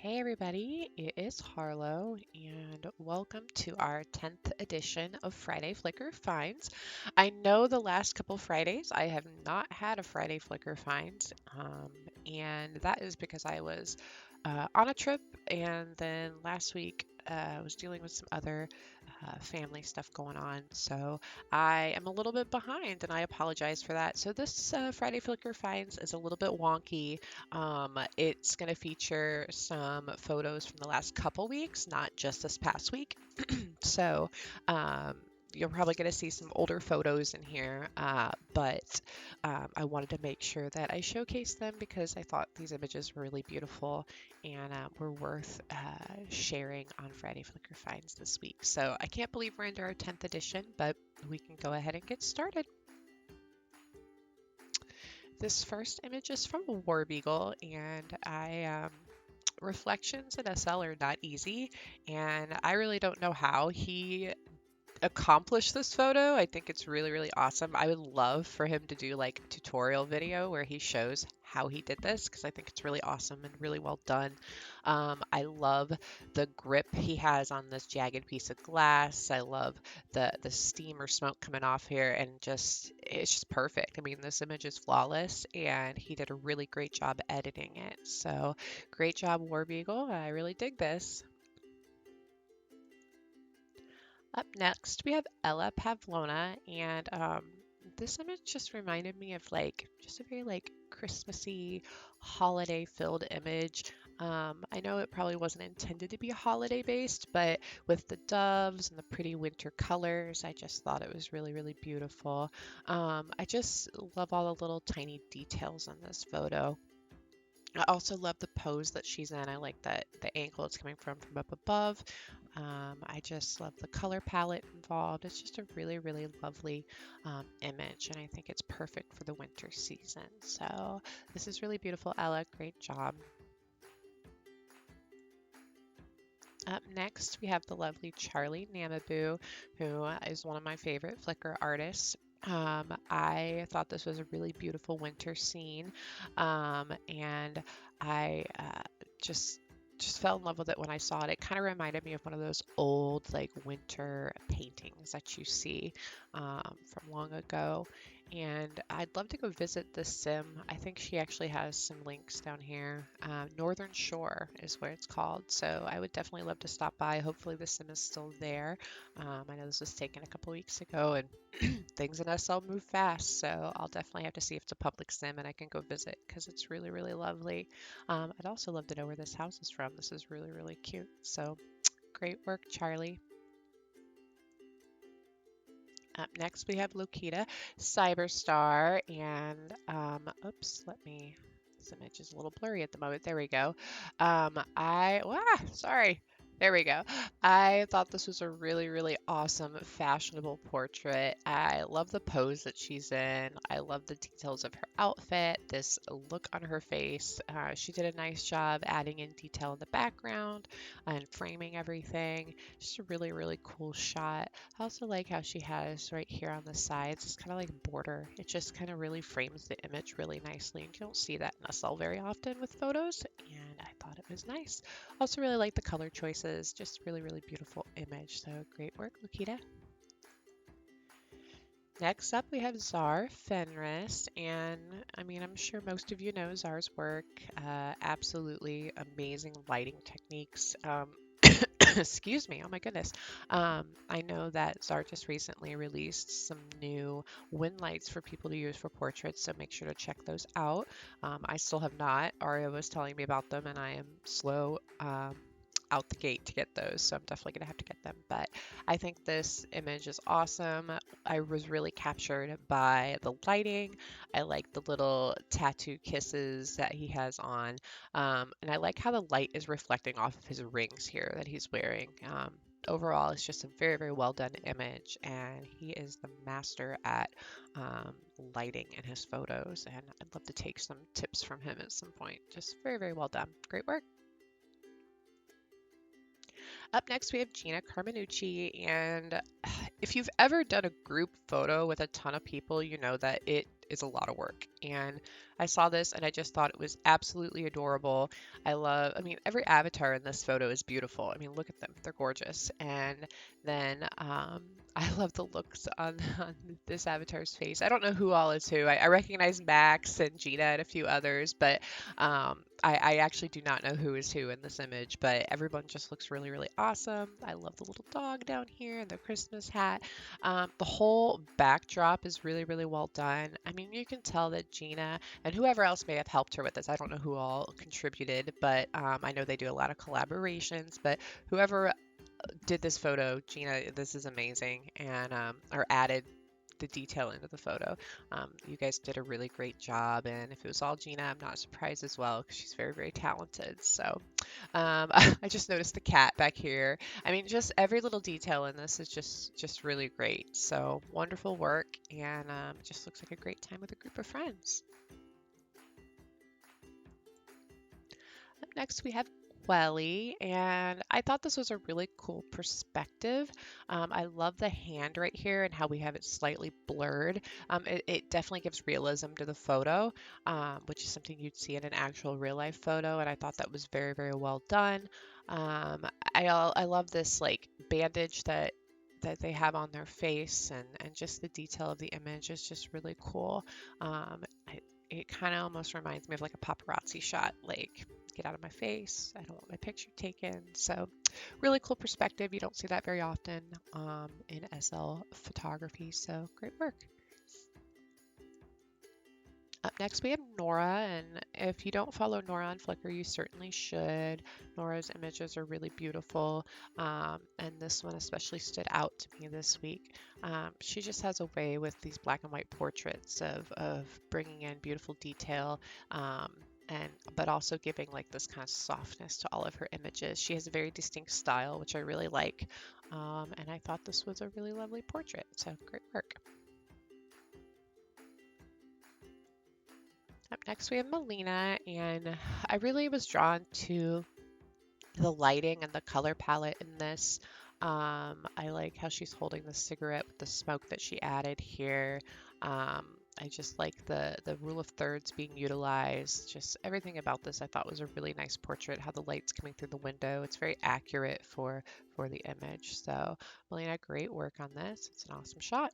Hey everybody, it is Harlow, and welcome to our 10th edition of Friday Flickr Finds. I know the last couple Fridays I have not had a Friday Flickr Finds, and that is because I was on a trip, and then last week I was dealing with some other family stuff going on, so I am a little bit behind, and I apologize for that. So this Friday Flickr Finds is a little bit wonky. It's going to feature some photos from the last couple weeks, not just this past week. So um, you're probably going to see some older photos in here, but I wanted to make sure that I showcased them because I thought these images were really beautiful and were worth sharing on Friday Flickr Finds this week. So I can't believe we're into our 10th edition, but we can go ahead and get started. This first image is from Warbeagle, and reflections in SL are not easy, and I really don't know how he accomplish this photo. I think it's really, really awesome. I would love for him to do like a tutorial video where he shows how he did this because I think it's really awesome and really well done. I love the grip he has on this jagged piece of glass. I love the steam or smoke coming off here, and just it's just perfect. I mean, this image is flawless, and he did a really great job editing it. So great job, Warbeagle. I really dig this. Up next, we have EllaPavlona, and this image just reminded me of like just a very like Christmassy, holiday-filled image. I know it probably wasn't intended to be holiday-based, but with the doves and the pretty winter colors, I just thought it was really, really beautiful. I just love all the little tiny details in this photo. I also love the pose that she's in. I like that the angle it's coming from up above. I just love the color palette involved. It's just a really, really lovely image, and I think it's perfect for the winter season. So this is really beautiful, Ella. Great job. Up next, we have the lovely CharlieNamabu, who is one of my favorite Flickr artists. I thought this was a really beautiful winter scene, and I just fell in love with it when I saw it. It kind of reminded me of one of those old like winter paintings that you see from long ago. And I'd love to go visit the sim. I think she actually has some links down here. Northern Shore is where it's called. So I would definitely love to stop by. Hopefully the sim is still there. I know this was taken a couple weeks ago, and things in SL move fast. So I'll definitely have to see if it's a public sim and I can go visit because it's really, really lovely. I'd also love to know where this house is from. This is really, really cute. So great work, Charlie. Up next, we have Loquita Cyberstar, and oops, this image is a little blurry at the moment. There we go. Sorry. There we go. I thought this was a really, really awesome, fashionable portrait. I love the pose that she's in. I love the details of her outfit, this look on her face. She did a nice job adding in detail in the background and framing everything. Just a really, really cool shot. I also like how she has right here on the sides, it's kind of like a border. It just kind of really frames the image really nicely, and you don't see that in SL very often with photos, and I thought it was nice. Also really like the color choices, just really, really beautiful image. So great work, Lukita. Next up, we have Czar Fenris, and I mean, I'm sure most of you know Czar's work. Absolutely amazing lighting techniques. Excuse me, oh my goodness. I know that Czar just recently released some new wind lights for people to use for portraits, so make sure to check those out. I still have not. Aria was telling me about them, and I am slow out the gate to get those, so I'm definitely gonna have to get them. But I think this image is awesome. I was really captured by the lighting. I like the little tattoo kisses that he has on, and I like how the light is reflecting off of his rings here that he's wearing. Overall, it's just a very, very well done image, and he is the master at lighting in his photos. And I'd love to take some tips from him at some point. Just very, very well done. Great work. Up next, we have GinaCarminucci, and if you've ever done a group photo with a ton of people, you know that it is a lot of work. And I saw this and I just thought it was absolutely adorable. I mean, every avatar in this photo is beautiful. I mean, look at them, they're gorgeous. And then I love the looks on this avatar's face. I don't know who all is who. I recognize Max and Gina and a few others, but I actually do not know who is who in this image, but everyone just looks really, really awesome. I love the little dog down here and the Christmas hat. The whole backdrop is really, really well done. I mean, you can tell that Gina and whoever else may have helped her with this, I don't know who all contributed, but I know they do a lot of collaborations, but whoever did this photo, Gina, this is amazing, and or added the detail into the photo. You guys did a really great job, and if it was all Gina, I'm not surprised as well because she's very, very talented. So I just noticed the cat back here. I mean, just every little detail in this is just really great. So wonderful work, and it just looks like a great time with a group of friends. Up next, we have Welly, and I thought this was a really cool perspective. I love the hand right here and how we have it slightly blurred. It definitely gives realism to the photo, which is something you'd see in an actual real life photo, and I thought that was very, very well done. I love this like bandage that they have on their face, and just the detail of the image is just really cool. It kind of almost reminds me of like a paparazzi shot, like get out of my face, I don't want my picture taken. So really cool perspective. You don't see that very often in SL photography, so great work. Up next, we have Nora, and if you don't follow Nora on Flickr, you certainly should. Nora's images are really beautiful, and this one especially stood out to me this week. She just has a way with these black and white portraits of bringing in beautiful detail, but also giving like this kind of softness to all of her images. She has a very distinct style, which I really like, and I thought this was a really lovely portrait, so great work. Up next, we have Melina, and I really was drawn to the lighting and the color palette in this. I like how she's holding the cigarette with the smoke that she added here. I just like the rule of thirds being utilized. Just everything about this I thought was a really nice portrait. How the light's coming through the window. It's very accurate for the image. So Melina, great work on this. It's an awesome shot.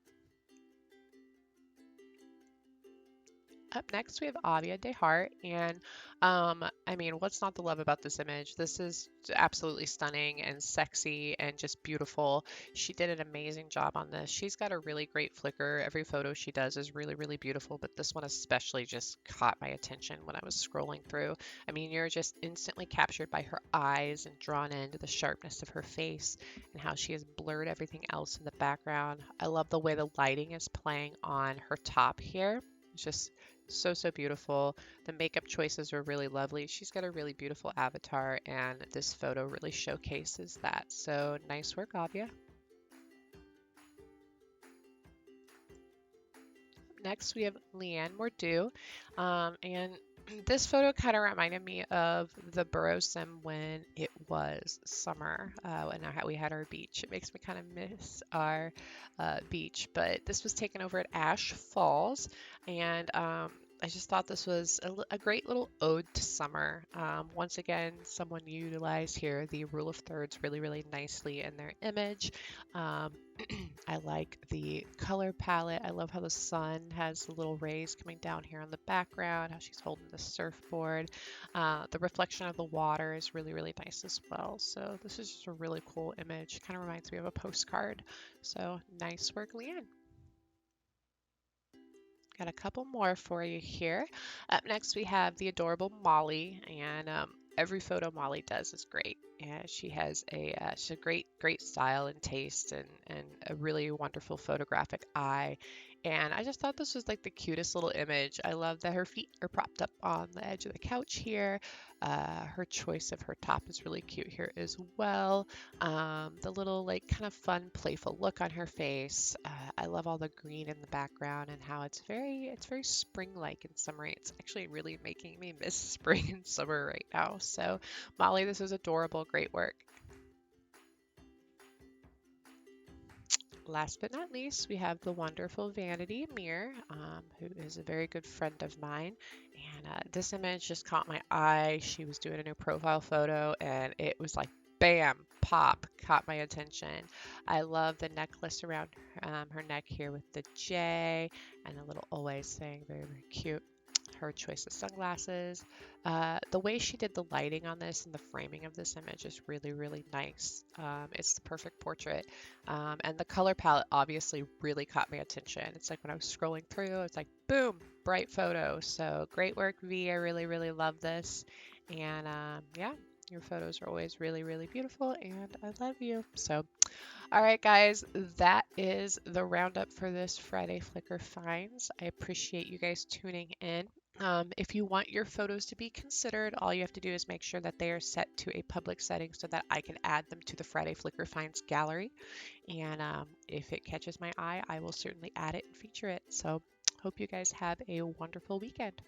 Up next, we have Avia DeHeart, and I mean, what's not to love about this image? This is absolutely stunning and sexy and just beautiful. She did an amazing job on this. She's got a really great Flickr. Every photo she does is really, really beautiful, but this one especially just caught my attention when I was scrolling through. I mean, you're just instantly captured by her eyes and drawn into the sharpness of her face and how she has blurred everything else in the background. I love the way the lighting is playing on her top here. It's just so beautiful. The makeup choices are really lovely. She's got a really beautiful avatar, and this photo really showcases that. So nice work, Avia. Next, we have Leanne Mordue, and this photo kind of reminded me of the Burrow sim when it was summer, and we had our beach. It makes me kind of miss our beach, but this was taken over at Ash Falls, and I just thought this was a great little ode to summer. Once again, someone utilized here the rule of thirds really, really nicely in their image. I like the color palette. I love how the sun has the little rays coming down here on the background, how she's holding the surfboard. The reflection of the water is really, really nice as well. So this is just a really cool image. Kind of reminds me of a postcard. So nice work, Leanne. Got a couple more for you here. Up next, we have the adorable Mollie, and every photo Mollie does is great. And she's a great style and taste, and a really wonderful photographic eye. And I just thought this was like the cutest little image. I love that her feet are propped up on the edge of the couch here. Her choice of her top is really cute here as well. The little like kind of fun, playful look on her face. I love all the green in the background and how it's very spring-like and summery. It's actually really making me miss spring and summer right now. So Mollie, this is adorable. Great work. last but not least, we have the wonderful Vanity Mirror, who is a very good friend of mine. And this image just caught my eye. She was doing a new profile photo, and it was like, bam, pop, caught my attention. I love the necklace around her neck here with the J and a little always thing. Very, very cute. Her choice of sunglasses. The way she did the lighting on this and the framing of this image is really, really nice. It's the perfect portrait. And the color palette obviously really caught my attention. It's like when I was scrolling through, it's like, boom, bright photo. So great work, V. I really, really love this. And yeah, your photos are always really, really beautiful, and I love you. So, all right, guys, that is the roundup for this Friday Flickr Finds. I appreciate you guys tuning in. If you want your photos to be considered, all you have to do is make sure that they are set to a public setting so that I can add them to the Friday Flickr Finds Gallery. And if it catches my eye, I will certainly add it and feature it. So hope you guys have a wonderful weekend.